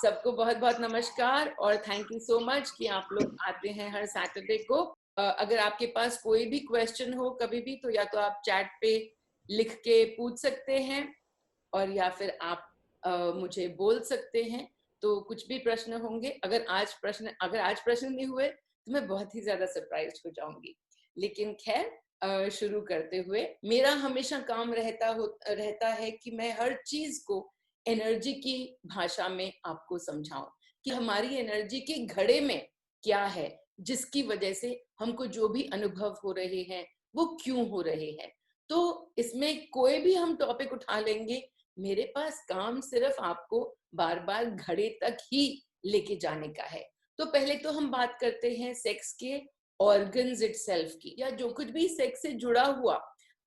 सबको बहुत बहुत नमस्कार और थैंक यू सो मच कि आप लोग आते हैं हर सैटरडे को। अगर आपके पास कोई भी क्वेश्चन हो कभी भी, तो या तो आप चैट पे लिख के पूछ सकते हैं और या फिर आप मुझे बोल सकते हैं। तो कुछ भी प्रश्न होंगे, अगर आज प्रश्न नहीं हुए तो मैं बहुत ही ज्यादा सरप्राइज हो जाऊंगी। लेकिन खैर, शुरू करते हुए, मेरा हमेशा काम रहता है कि मैं हर चीज को एनर्जी की भाषा में आपको समझाऊं कि हमारी एनर्जी के घड़े में क्या है, जिसकी वजह से हमको जो भी अनुभव हो रहे हैं वो क्यों हो रहे हैं। तो इसमें कोई भी हम टॉपिक उठा लेंगे, मेरे पास काम सिर्फ आपको बार बार घड़े तक ही लेके जाने का है। तो पहले तो हम बात करते हैं सेक्स के ऑर्गन्स इटसेल्फ की, या जो कुछ भी सेक्स से जुड़ा हुआ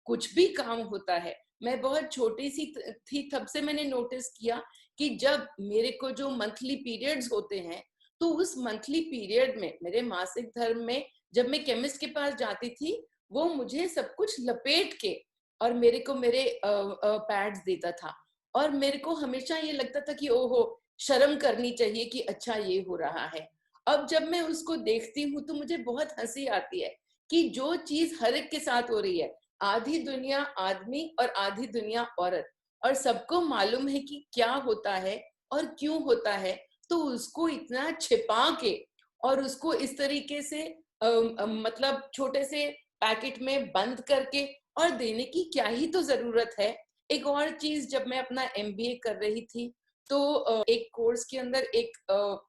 कुछ भी काम होता है। मैं बहुत छोटी सी थी तब से मैंने नोटिस किया कि जब मेरे को जो मंथली पीरियड्स होते हैं, तो उस मंथली पीरियड में, मेरे मासिक धर्म में, जब मैं केमिस्ट के पास जाती थी, वो मुझे सब कुछ लपेट के और मेरे को मेरे पैड्स देता था। और मेरे को हमेशा ये लगता था कि ओहो, शर्म करनी चाहिए कि अच्छा ये हो रहा है। अब जब मैं उसको देखती हूँ तो मुझे बहुत हंसी आती है कि जो चीज हर एक के साथ हो रही है, आधी दुनिया आदमी और आधी दुनिया औरत, और सबको मालूम है कि क्या होता है और क्यों होता है, तो उसको इतना छिपा के और उसको इस तरीके से मतलब छोटे से पैकेट में बंद करके और देने की क्या ही तो जरूरत है। एक और चीज, जब मैं अपना एमबीए कर रही थी, तो एक कोर्स के अंदर एक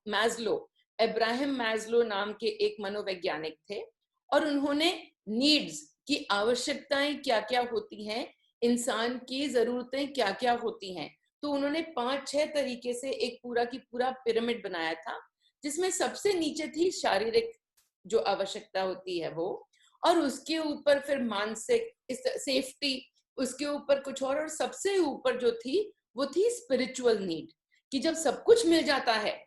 मैस्लो, इब्राहिम मैस्लो नाम के एक मनोवैज्ञानिक थे, और उन्होंने नीड्स की आवश्यकताएं क्या क्या होती हैं, इंसान की जरूरतें क्या क्या होती हैं, तो उन्होंने 5-6 तरीके से एक पूरा की पूरा पिरामिड बनाया था, जिसमें सबसे नीचे थी शारीरिक जो आवश्यकता होती है वो, और उसके ऊपर फिर मानसिक सेफ्टी, उसके ऊपर कुछ और सबसे ऊपर जो थी वो थी स्पिरिचुअल नीड, कि जब सब कुछ मिल जाता है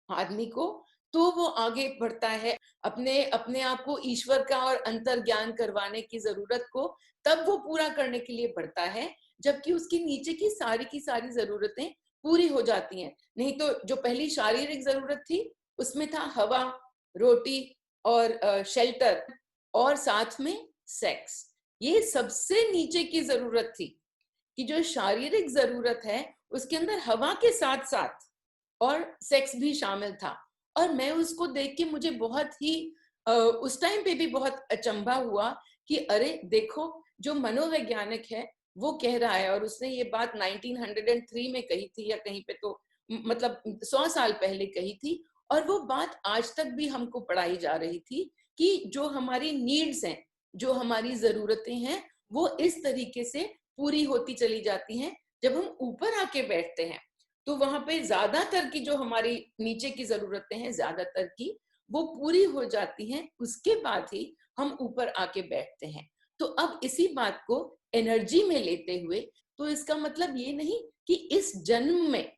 आदमी को, तो वो आगे बढ़ता है अपने अपने आप को ईश्वर का और अंतर ज्ञान करवाने की जरूरत को, तब वो पूरा करने के लिए बढ़ता है, जबकि उसकी नीचे की सारी जरूरतें पूरी हो जाती हैं। नहीं तो जो पहली शारीरिक जरूरत थी, उसमें था हवा, रोटी और शेल्टर, और साथ में सेक्स। ये सबसे नीचे की जरूरत थी, कि जो शारीरिक जरूरत है उसके अंदर हवा के साथ साथ और सेक्स भी शामिल था। और मैं उसको देख के मुझे बहुत ही उस टाइम पे भी बहुत अचंभा हुआ कि अरे देखो, जो मनोवैज्ञानिक है वो कह रहा है, और उसने ये बात 1903 में कही थी, या कहीं पे तो मतलब 100 साल पहले कही थी, और वो बात आज तक भी हमको पढ़ाई जा रही थी कि जो हमारी नीड्स हैं, जो हमारी जरूरतें हैं, वो इस तरीके से पूरी होती चली जाती हैं जब हम ऊपर आके बैठते हैं। तो वहां पे ज्यादातर की जो हमारी नीचे की जरूरतें हैं, ज्यादातर की वो पूरी हो जाती हैं, उसके बाद ही हम ऊपर आके बैठते हैं। तो अब इसी बात को एनर्जी में लेते हुए, तो इसका मतलब ये नहीं कि इस जन्म में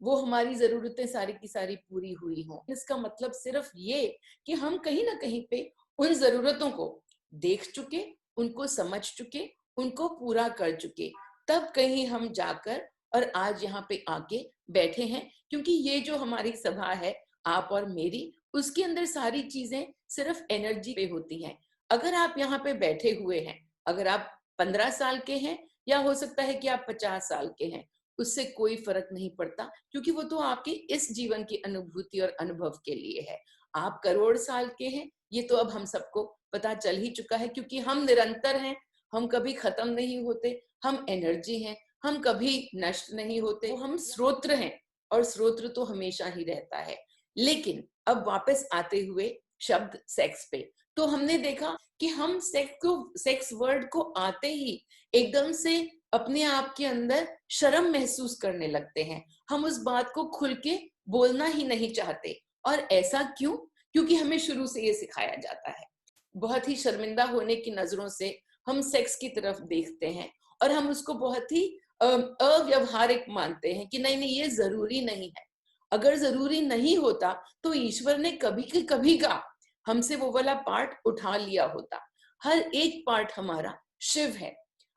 वो हमारी जरूरतें सारी की सारी पूरी हुई हों। इसका मतलब सिर्फ ये कि हम कहीं ना कहीं पे उन जरूरतों को देख चुके, उनको समझ चुके, उनको पूरा कर चुके, तब कहीं हम जाकर और आज यहाँ पे आके बैठे हैं। क्योंकि ये जो हमारी सभा है, आप और मेरी, उसके अंदर सारी चीजें सिर्फ एनर्जी पे होती हैं। अगर आप यहाँ पे बैठे हुए हैं, अगर आप 15 साल के हैं, या हो सकता है कि आप 50 साल के हैं, उससे कोई फर्क नहीं पड़ता, क्योंकि वो तो आपके इस जीवन की अनुभूति और अनुभव के लिए है। आप करोड़ साल के हैं, ये तो अब हम सबको पता चल ही चुका है, क्योंकि हम निरंतर हैं, हम कभी खत्म नहीं होते, हम एनर्जी हैं, हम कभी नष्ट नहीं होते, हम स्रोत्र हैं, और स्रोत्र तो हमेशा ही रहता है। लेकिन अब वापस आते हुए शब्द सेक्स पे, तो हमने देखा कि हम सेक्स वर्ड को आते ही एकदम से अपने आप के अंदर शर्म महसूस करने लगते हैं। हम उस बात को खुल के बोलना ही नहीं चाहते। और ऐसा क्यों? क्योंकि हमें शुरू से ये सिखाया जाता है। बहुत ही शर्मिंदा होने की नजरों से हम सेक्स की तरफ देखते हैं, और हम उसको बहुत ही अव्यवहारिक मानते हैं कि नहीं नहीं, ये जरूरी नहीं है। अगर जरूरी नहीं होता तो ईश्वर ने कभी के कभी का हमसे वो वाला पार्ट उठा लिया होता। हर एक पार्ट हमारा शिव है,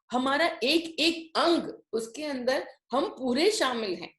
हमारा एक एक अंग, उसके अंदर हम पूरे शामिल हैं।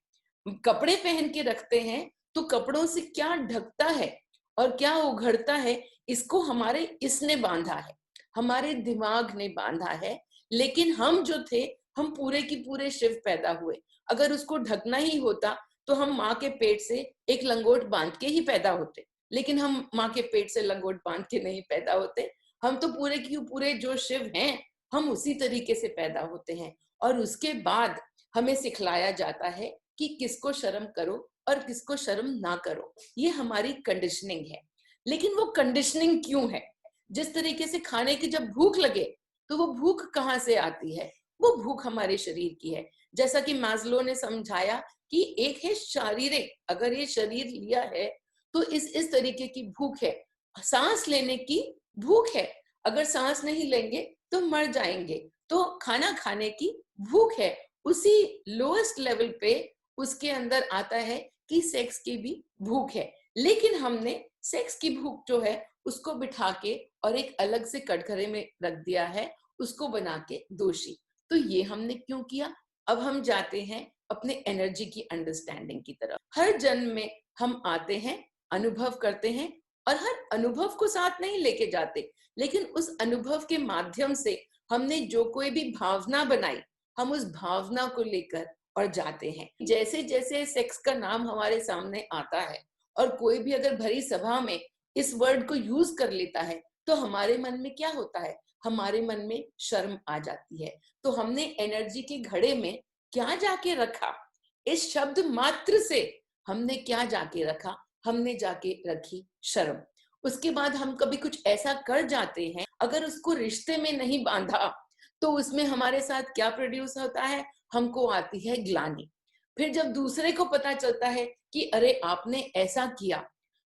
कपड़े पहन के रखते हैं तो कपड़ों से क्या ढकता है और क्या उघड़ता है, इसको हमारे इसने बांधा है, हमारे दिमाग ने बांधा है। लेकिन हम जो थे, हम पूरे की पूरे शिव पैदा हुए। अगर उसको ढकना ही होता तो हम माँ के पेट से एक लंगोट बांध के ही पैदा होते, लेकिन हम माँ के पेट से लंगोट बांध के नहीं पैदा होते। हम तो पूरे की पूरे जो शिव हैं, हम उसी तरीके से पैदा होते हैं। और उसके बाद हमें सिखलाया जाता है कि किसको शर्म करो और किसको शर्म ना करो। ये हमारी कंडीशनिंग है। लेकिन वो कंडीशनिंग क्यों है? जिस तरीके से खाने की जब भूख लगे तो वो भूख कहाँ से आती है? वो भूख हमारे शरीर की है। जैसा कि मास्लो ने समझाया कि एक है शारीरिक, अगर ये शरीर लिया है तो इस तरीके की भूख है, सांस लेने की भूख है। अगर सांस नहीं लेंगे तो मर जाएंगे। तो खाना खाने की भूख है। उसी लोएस्ट लेवल पे उसके अंदर आता है कि सेक्स की भी भूख है। लेकिन हमने सेक्स की भूख जो है उसको बिठा के और एक अलग से कटघरे में रख दिया है, उसको बना के दोषी। तो ये हमने क्यों किया? अब हम जाते हैं अपने एनर्जी की अंडरस्टैंडिंग की तरफ। हर जन्म में हम आते हैं, अनुभव करते हैं, और हर अनुभव को साथ नहीं लेके जाते, लेकिन उस अनुभव के माध्यम से हमने जो कोई भी भावना बनाई, हम उस भावना को लेकर और जाते हैं। जैसे जैसे सेक्स का नाम हमारे सामने आता है और कोई भी अगर भरी सभा में इस वर्ड को यूज कर लेता है तो हमारे मन में क्या होता है? हमारे मन में शर्म आ जाती है। तो हमने एनर्जी के घड़े में क्या जाके रखा? इस शब्द मात्र से हमने क्या जाके रखा? हमने जाके रखी शर्म। उसके बाद हम कभी कुछ ऐसा कर जाते हैं, अगर उसको रिश्ते में नहीं बांधा तो उसमें हमारे साथ क्या प्रोड्यूस होता है? हमको आती है ग्लानि। फिर जब दूसरे को पता चलता है कि अरे आपने ऐसा किया,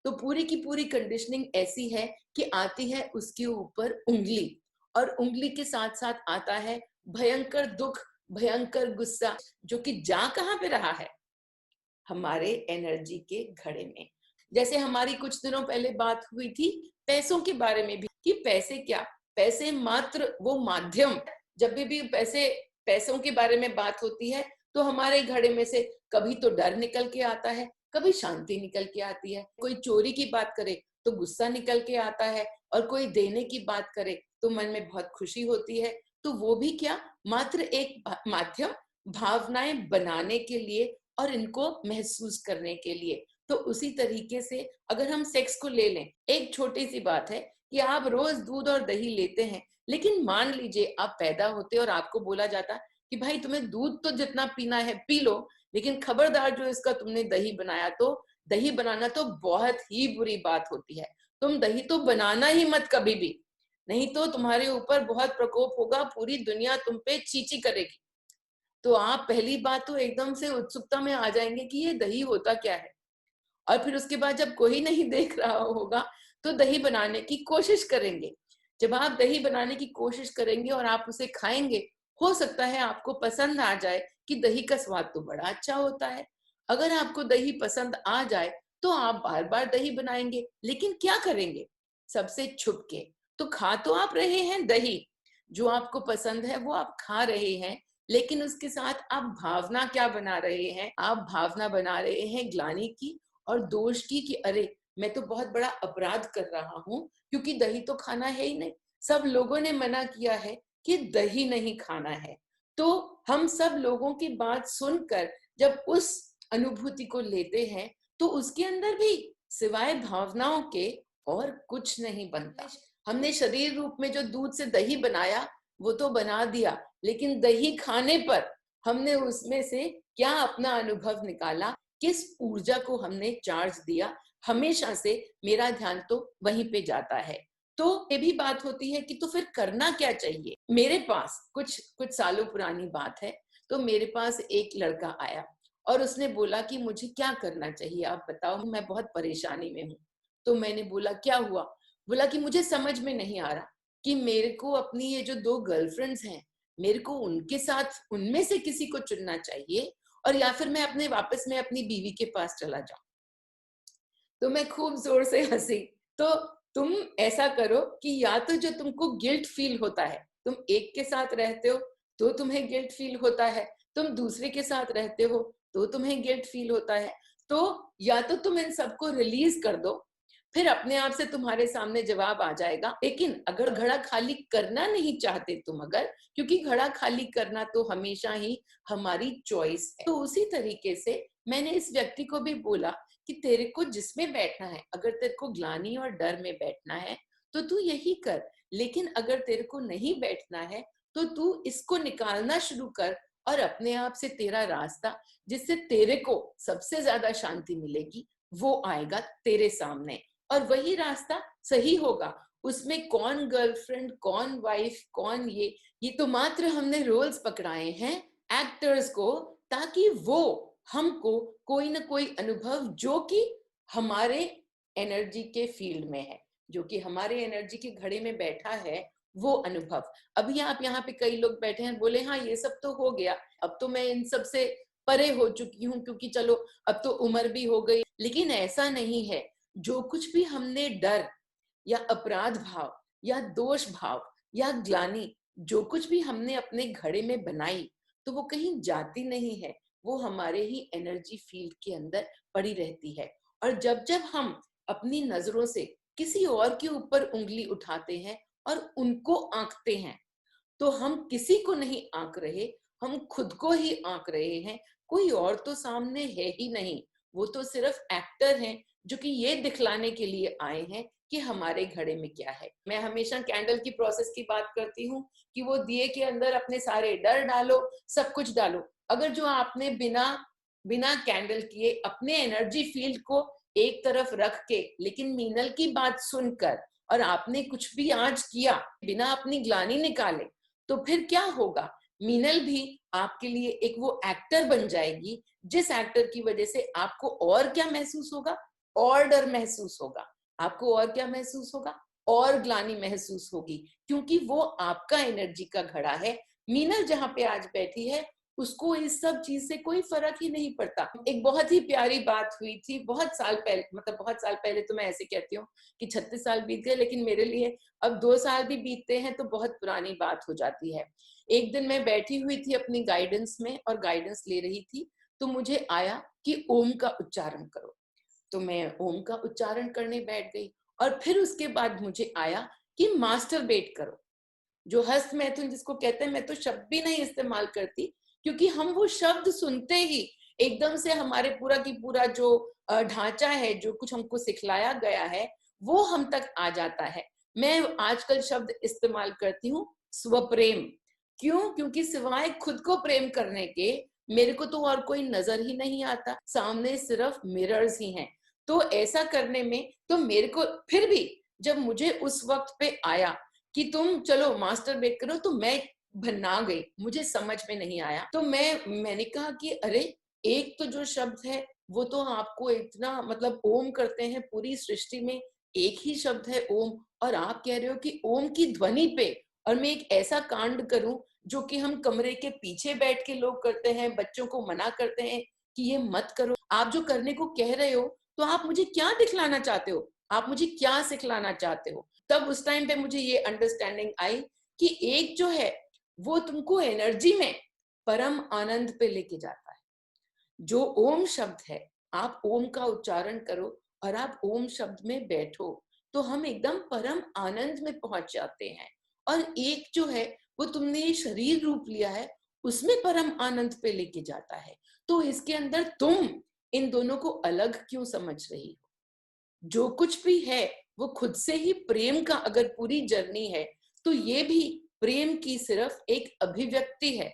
तो पूरी की पूरी कंडीशनिंग ऐसी है कि आती है उसके ऊपर उंगली, और उंगली के साथ साथ आता है भयंकर दुख, भयंकर गुस्सा, जो कि जा कहाँ पे रहा है? हमारे एनर्जी के घड़े में। जैसे हमारी कुछ दिनों पहले बात हुई थी पैसों के बारे में भी, कि पैसे क्या, पैसे मात्र वो माध्यम। जब भी पैसे, पैसों के बारे में बात होती है तो हमारे घड़े में से कभी तो डर निकल के आता है, कभी शांति निकल के आती है। कोई चोरी की बात करे तो गुस्सा निकल के आता है, और कोई देने की बात करे तो मन में बहुत खुशी होती है। तो वो भी क्या, मात्र एक माध्यम, भावनाएं बनाने के लिए और इनको महसूस करने के लिए। तो उसी तरीके से अगर हम सेक्स को ले लें, एक छोटी सी बात है कि आप रोज दूध और दही लेते हैं, लेकिन मान लीजिए आप पैदा होते और आपको बोला जाता कि भाई तुम्हें दूध तो जितना पीना है पी लो, लेकिन खबरदार जो इसका तुमने दही बनाया, तो दही बनाना तो बहुत ही बुरी बात होती है, तुम दही तो बनाना ही मत कभी भी, नहीं तो तुम्हारे ऊपर बहुत प्रकोप होगा, पूरी दुनिया तुम पे चींची करेगी। तो आप पहली बात तो एकदम से उत्सुकता में आ जाएंगे कि ये दही होता क्या है। और फिर उसके बाद जब कोई नहीं देख रहा होगा तो दही बनाने की कोशिश करेंगे। जब आप दही बनाने की कोशिश करेंगे और आप उसे खाएंगे, हो सकता है आपको पसंद आ जाए कि दही का स्वाद तो बड़ा अच्छा होता है। अगर आपको दही पसंद आ जाए तो आप बार बार दही बनाएंगे, लेकिन क्या करेंगे? सबसे छुप के। तो खा तो आप रहे हैं दही, जो आपको पसंद है वो आप खा रहे हैं, लेकिन उसके साथ आप भावना क्या बना रहे हैं? आप भावना बना रहे हैं ग्लानि की और दोष की, कि अरे मैं तो बहुत बड़ा अपराध कर रहा हूँ, क्योंकि दही तो खाना है ही नहीं, सब लोगों ने मना किया है कि दही नहीं खाना है। तो हम सब लोगों की बात सुनकर जब उस अनुभूति को लेते हैं तो उसके अंदर भी सिवाय भावनाओं के और कुछ नहीं बनता। हमने शरीर रूप में जो दूध से दही बनाया वो तो बना दिया, लेकिन दही खाने पर हमने उसमें से क्या अपना अनुभव निकाला, किस ऊर्जा को हमने चार्ज दिया? हमेशा से मेरा ध्यान तो वहीं पे जाता है। तो ये भी बात होती है कि तो फिर करना क्या चाहिए? मेरे पास कुछ कुछ सालों पुरानी बात है, तो मेरे पास एक लड़का आया और उसने बोला कि मुझे क्या करना चाहिए, आप बताओ, मैं बहुत परेशानी में हूँ। तो मैंने बोला क्या हुआ? बोला कि मुझे समझ में नहीं आ रहा कि मेरे को अपनी ये जो 2 गर्लफ्रेंड्स हैं, मेरे को उनके साथ उनमें से किसी को चुनना चाहिए, और या फिर मैं अपने वापस में अपनी बीवी के पास चला जाऊं। तो मैं खूब जोर से हंसी। तो तुम ऐसा करो कि या तो जो तुमको गिल्ट फील होता है, तुम एक के साथ रहते हो तो तुम्हें गिल्ट फील होता है, तुम दूसरे के साथ रहते हो तो तुम्हें गिल्ट फील होता है। तो या तो तुम इन सबको रिलीज कर दो, फिर अपने आप से तुम्हारे सामने जवाब आ जाएगा। लेकिन अगर घड़ा खाली करना नहीं चाहते तुम, अगर, क्योंकि घड़ा खाली करना तो हमेशा ही हमारी चॉइस है, तो उसी तरीके से मैंने इस व्यक्ति को भी बोला कि तेरे को जिसमें बैठना है, अगर तेरे को ग्लानि और डर में बैठना है तो तू यही कर, लेकिन अगर तेरे को नहीं बैठना है तो तू इसको निकालना शुरू कर, और अपने आप से तेरा रास्ता जिससे तेरे को सबसे ज्यादा शांति मिलेगी वो आएगा तेरे सामने, और वही रास्ता सही होगा। उसमें कौन गर्लफ्रेंड, कौन वाइफ, कौन ये तो मात्र हमने रोल्स पकड़ाए हैं एक्टर्स को, ताकि वो हमको कोई ना कोई अनुभव जो कि हमारे एनर्जी के फील्ड में है, जो कि हमारे एनर्जी के घड़े में बैठा है, वो अनुभव। अभी आप यहाँ पे कई लोग बैठे हैं, बोले हाँ ये सब तो हो गया, अब तो मैं इन सब से परे हो चुकी हूँ, क्योंकि चलो अब तो उम्र भी हो गई। लेकिन ऐसा नहीं है। जो कुछ भी हमने डर या अपराध भाव या दोष भाव या ग्लानि, जो कुछ भी हमने अपने घड़े में बनाई, तो वो कहीं जाती नहीं है, वो हमारे ही एनर्जी फील्ड के अंदर पड़ी रहती है। और जब जब हम अपनी नजरों से किसी और के ऊपर उंगली उठाते हैं और उनको आंकते हैं, तो हम किसी को नहीं आंक रहे, हम खुद को ही आंक रहे हैं। कोई और तो सामने है ही नहीं, वो तो सिर्फ एक्टर हैं जो कि ये दिखलाने के लिए आए हैं कि हमारे घड़े में क्या है। मैं हमेशा कैंडल की प्रोसेस की बात करती हूँ कि वो दिए के अंदर अपने सारे डर डालो, सब कुछ डालो। अगर जो आपने बिना बिना कैंडल किए अपने एनर्जी फील्ड को एक तरफ रख के, लेकिन मीनल की बात सुनकर, और आपने कुछ भी आज किया बिना अपनी ग्लानि निकाले, तो फिर क्या होगा? मीनल भी आपके लिए एक वो एक्टर बन जाएगी, जिस एक्टर की वजह से आपको और क्या महसूस होगा? और डर महसूस होगा। आपको और क्या महसूस होगा? और ग्लानि महसूस होगी, क्योंकि वो आपका एनर्जी का घड़ा है। मीनल जहां पे आज बैठी है, उसको इस सब चीज से कोई फर्क ही नहीं पड़ता। एक बहुत ही प्यारी बात हुई थी बहुत साल पहले, मतलब बहुत साल पहले तो मैं ऐसे कहती हूँ कि 36 साल बीत गए, लेकिन मेरे लिए अब 2 साल भी बीतते हैं तो बहुत पुरानी बात हो जाती है। एक दिन मैं बैठी हुई थी अपनी गाइडेंस में और गाइडेंस ले रही थी, तो मुझे आया कि ओम का उच्चारण करो। तो मैं ओम का उच्चारण करने बैठ गई, और फिर उसके बाद मुझे आया कि मास्टरबेट करो। जो हस्त मैथुन जिसको कहते हैं, मैं तो शब्द भी नहीं इस्तेमाल करती, क्योंकि हम वो शब्द सुनते ही एकदम से हमारे पूरा की पूरा जो ढांचा है, जो कुछ हमको सिखलाया गया है, वो हम तक आ जाता है। मैं आजकल शब्द इस्तेमाल करती हूँ स्वप्रेम। क्यों? क्योंकि सिवाय खुद को प्रेम करने के मेरे को तो और कोई नजर ही नहीं आता, सामने सिर्फ मिरर्स ही हैं। तो ऐसा करने में तो मेरे को फिर भी, जब मुझे उस वक्त पे आया कि तुम चलो मास्टरबेट करो, तो मैं भन्ना गई, मुझे समझ में नहीं आया। तो मैंने कहा कि अरे, एक तो जो शब्द है वो तो आपको इतना, मतलब ओम करते हैं पूरी सृष्टि में एक ही शब्द है ओम, और आप कह रहे हो कि ओम की ध्वनि पे और मैं एक ऐसा कांड करूं जो कि हम कमरे के पीछे बैठ के लोग करते हैं, बच्चों को मना करते हैं कि ये मत करो। आप जो करने को कह रहे हो, तो आप मुझे क्या दिखलाना चाहते हो? आप मुझे क्या सिखलाना चाहते हो? तब उस टाइम पे मुझे ये अंडरस्टैंडिंग आई कि एक जो है वो तुमको एनर्जी में परम आनंद पे लेके जाता है। जो ओम शब्द है, आप ओम का उच्चारण करो और आप ओम शब्द में बैठो, तो हम एकदम परम आनंद में पहुंच जाते हैं। और एक जो है वो तुमने ये शरीर रूप लिया है, उसमें परम आनंद पे लेके जाता है। तो इसके अंदर तुम इन दोनों को अलग क्यों समझ रही हो? जो कुछ भी है वो खुद से ही प्रेम का अगर पूरी जर्नी है, तो ये भी प्रेम की सिर्फ एक अभिव्यक्ति है।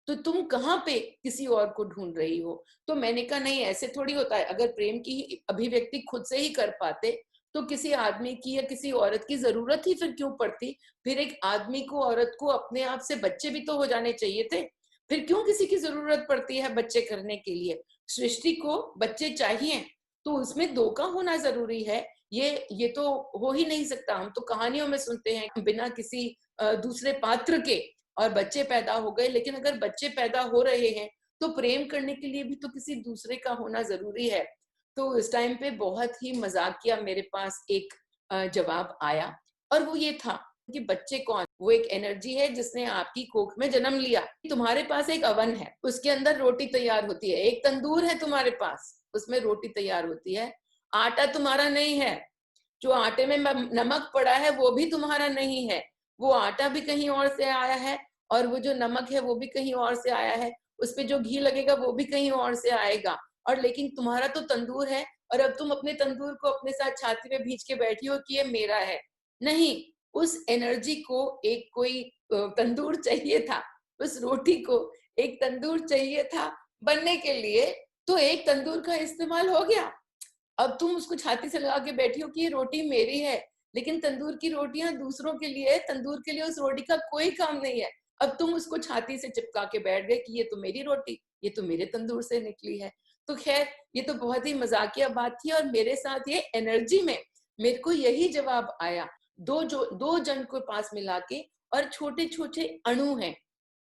तो तुम कहाँ पे किसी और को ढूंढ रही हो? तो मैंने कहा नहीं, ऐसे थोड़ी होता है। अगर प्रेम की अभिव्यक्ति खुद से ही कर पाते, तो किसी आदमी की या किसी औरत की जरूरत ही फिर क्यों पड़ती? फिर एक आदमी को, औरत को अपने आप से बच्चे भी तो हो जाने चाहिए थे। फिर क्यों किसी की जरूरत पड़ती है बच्चे करने के लिए? सृष्टि को बच्चे चाहिए, तो उसमें दो का होना जरूरी है। ये तो हो ही नहीं सकता। हम तो कहानियों में सुनते हैं बिना किसी दूसरे पात्र के और बच्चे पैदा हो गए, लेकिन अगर बच्चे पैदा हो रहे हैं तो प्रेम करने के लिए भी तो किसी दूसरे का होना जरूरी है। तो इस टाइम पे बहुत ही मजाकिया मेरे पास एक जवाब आया, और वो ये था कि बच्चे कौन? वो एक एनर्जी है जिसने आपकी कोख में जन्म लिया। तुम्हारे पास एक अवन है, उसके अंदर रोटी तैयार होती है। एक तंदूर है तुम्हारे पास, उसमें रोटी तैयार होती है। आटा तुम्हारा नहीं है, जो आटे में नमक पड़ा है वो भी तुम्हारा नहीं है, वो आटा भी कहीं और से आया है, और वो जो नमक है वो भी कहीं और से आया है, उस पे जो घी लगेगा वो भी कहीं और से आएगा। और लेकिन तुम्हारा तो तंदूर है, और अब तुम अपने तंदूर को अपने साथ छाती में भींच के बैठी हो कि ये मेरा है। नहीं, उस एनर्जी को एक कोई तंदूर चाहिए था, उस रोटी को एक तंदूर चाहिए था बनने के लिए, तो एक तंदूर का इस्तेमाल हो गया। अब तुम उसको छाती से लगा के बैठी हो कि ये रोटी मेरी है, लेकिन तंदूर की रोटियां दूसरों के लिए है, तंदूर के लिए उस रोटी का कोई काम नहीं है। अब तुम उसको छाती से चिपका के बैठ गए कि ये तो मेरी रोटी, ये तो मेरे तंदूर से निकली है। तो खैर, ये तो बहुत ही मजाकिया बात थी, और मेरे साथ ये एनर्जी में मेरे को यही जवाब आया। दो जन को पास मिला के, और छोटे छोटे अणु हैं,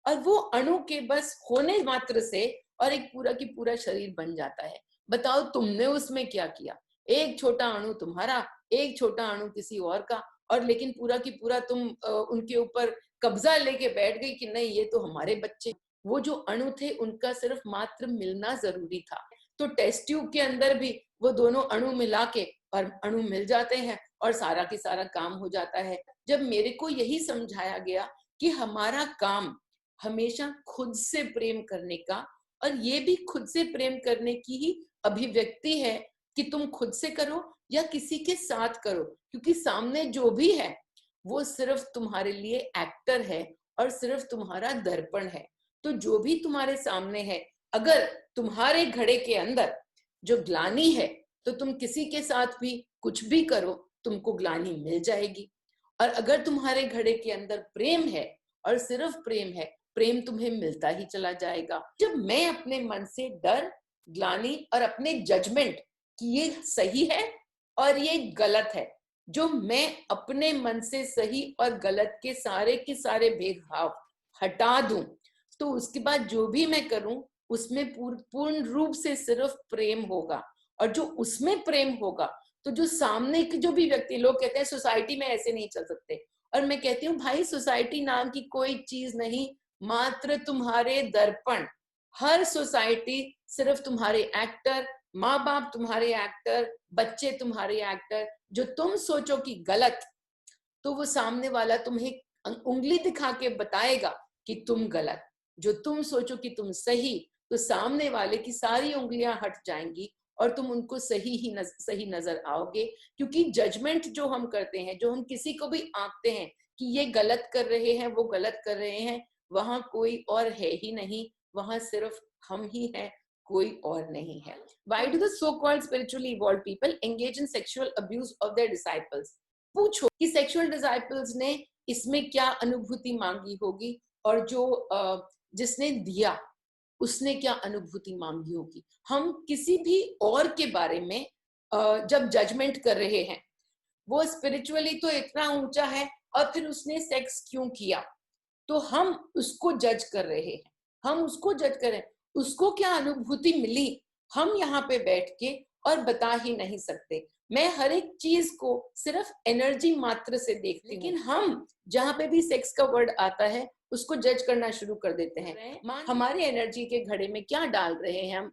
और वो अणु के बस होने मात्र से और एक पूरा की पूरा शरीर बन जाता है। बताओ तुमने उसमें क्या किया? एक छोटा अणु तुम्हारा, एक छोटा अणु किसी और का, और लेकिन पूरा की पूरा तुम उनके ऊपर कब्जा लेके बैठ गई कि नहीं ये तो हमारे बच्चे। वो जो अणु थे उनका सिर्फ मात्र मिलना जरूरी था। तो टेस्ट ट्यूब के अंदर भी वो दोनों अणु मिला के और अणु मिल जाते हैं, और सारा की सारा काम हो जाता है। जब मेरे को यही समझाया गया कि हमारा काम हमेशा खुद से प्रेम करने का, और ये भी खुद से प्रेम करने की ही अभिव्यक्ति है कि तुम खुद से करो या किसी के साथ करो, क्योंकि सामने जो भी है वो सिर्फ तुम्हारे लिए एक्टर है और सिर्फ तुम्हारा दर्पण है। तो जो भी तुम्हारे सामने है, अगर तुम्हारे घड़े के अंदर जो ग्लानि है, तो तुम किसी के साथ भी कुछ भी करो, तुमको ग्लानि मिल जाएगी। और अगर तुम्हारे घड़े के अंदर प्रेम है और सिर्फ प्रेम है, प्रेम तुम्हें मिलता ही चला जाएगा। जब मैं अपने मन से डर, ग्लानि और अपने जजमेंट कि ये सही है और ये गलत है, जो मैं अपने मन से सही और गलत के सारे भेदभाव हटा दूं, तो उसके बाद जो भी मैं करूं उसमें पूर्ण रूप से सिर्फ प्रेम होगा। और जो उसमें प्रेम होगा, तो जो सामने के जो भी व्यक्ति, लोग कहते हैं सोसाइटी में ऐसे नहीं चल सकते, और मैं कहती हूँ भाई सोसाइटी नाम की कोई चीज नहीं, मात्र तुम्हारे दर्पण। हर सोसाइटी सिर्फ तुम्हारे एक्टर, माँ बाप तुम्हारे एक्टर, बच्चे तुम्हारे एक्टर। जो तुम सोचो कि गलत, तो वो सामने वाला तुम्हें उंगली दिखा के बताएगा कि तुम गलत। जो तुम सोचो कि तुम सही, तो सामने वाले की सारी उंगलियां हट जाएंगी और तुम उनको सही नजर आओगे। क्योंकि जजमेंट जो हम करते हैं, जो हम किसी को भी आंकते हैं कि ये गलत कर रहे हैं, वो गलत कर रहे हैं, वहां कोई और है ही नहीं, वहां सिर्फ हम ही हैं, कोई और नहीं है। Why do the so-called spiritually evolved people engage in sexual abuse of their disciples? पूछो कि सेक्सुअल डिसाइपल्स ने इसमें क्या अनुभूति मांगी होगी, और जो जिसने दिया उसने क्या अनुभूति मांगी होगी। हम किसी भी और के बारे में जब जजमेंट कर रहे हैं, वो स्पिरिचुअली तो इतना ऊंचा है, और फिर उसने सेक्स क्यों किया, तो हम उसको जज कर रहे हैं, हम उसको जज कर रहे हैं। उसको क्या अनुभूति मिली, हम यहाँ पे बैठ के और बता ही नहीं सकते। मैं हर एक चीज को सिर्फ एनर्जी मात्र से देखती हूँ, लेकिन हम जहाँ पे भी सेक्स का वर्ड आता है उसको जज करना शुरू कर देते हैं। हमारे एनर्जी के घड़े में क्या डाल रहे हैं हम?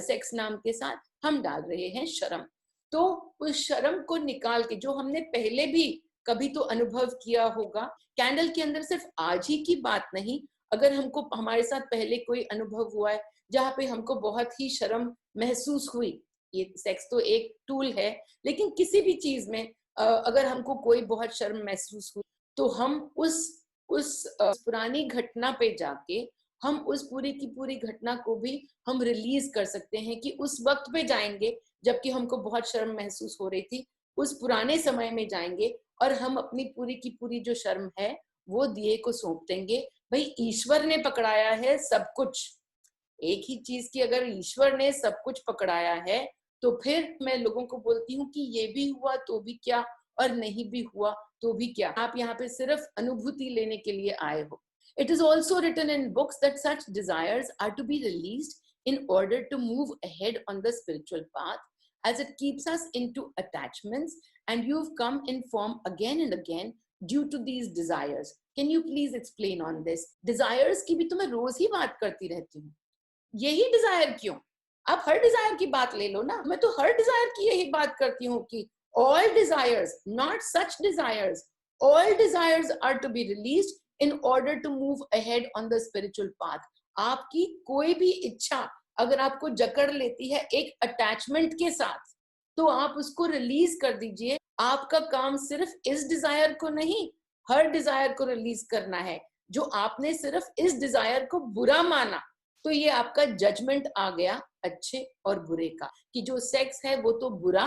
सेक्स नाम के साथ हम डाल रहे हैं शर्म। तो उस शर्म को निकाल के, जो हमने पहले भी कभी तो अनुभव किया होगा, कैंडल के अंदर सिर्फ आज ही की बात नहीं, अगर हमको हमारे साथ पहले कोई अनुभव हुआ है जहाँ पे हमको बहुत ही शर्म महसूस हुई, ये सेक्स तो एक टूल है, लेकिन किसी भी चीज में अगर हमको कोई बहुत शर्म महसूस हुई, तो हम उस पुरानी घटना पे जाके हम उस पूरी की पूरी घटना को भी हम रिलीज कर सकते हैं कि उस वक्त पे जाएंगे जबकि हमको बहुत शर्म महसूस हो रही थी, उस पुराने समय में जाएंगे और हम अपनी पूरी की पूरी जो शर्म है वो दिए को सौंप देंगे। भाई ईश्वर ने पकड़ाया है सब कुछ, एक ही चीज की अगर ईश्वर ने सब कुछ पकड़ाया है, तो फिर मैं लोगों को बोलती हूँ कि ये भी हुआ तो भी क्या, और नहीं भी हुआ तो भी क्या, आप यहाँ पे सिर्फ अनुभूति लेने के लिए आए हो। It is also written in books that such desires are to be released in order to move ahead on the spiritual path, as it keeps us into attachments, and you've come in form again and again due to these desires. Can you please explain on this? Desires की भी तो मैं रोज ही बात करती रहती हूँ, यही Dzire क्यों? आप हर डिजायर की बात ले लो ना, मैं तो हर डिजायर की यही बात करती हूँ कि all desires, not such desires, all desires are to be released in order to move ahead on the spiritual path. आपकी कोई भी इच्छा अगर आपको जकड़ लेती है एक अटैचमेंट के साथ, तो आप उसको रिलीज कर दीजिए। आपका काम सिर्फ इस डिजायर को नहीं, हर डिजायर को रिलीज करना है। जो आपने सिर्फ इस डिजायर को बुरा माना, तो ये आपका जजमेंट आ गया अच्छे और बुरे का, कि जो सेक्स है वो तो बुरा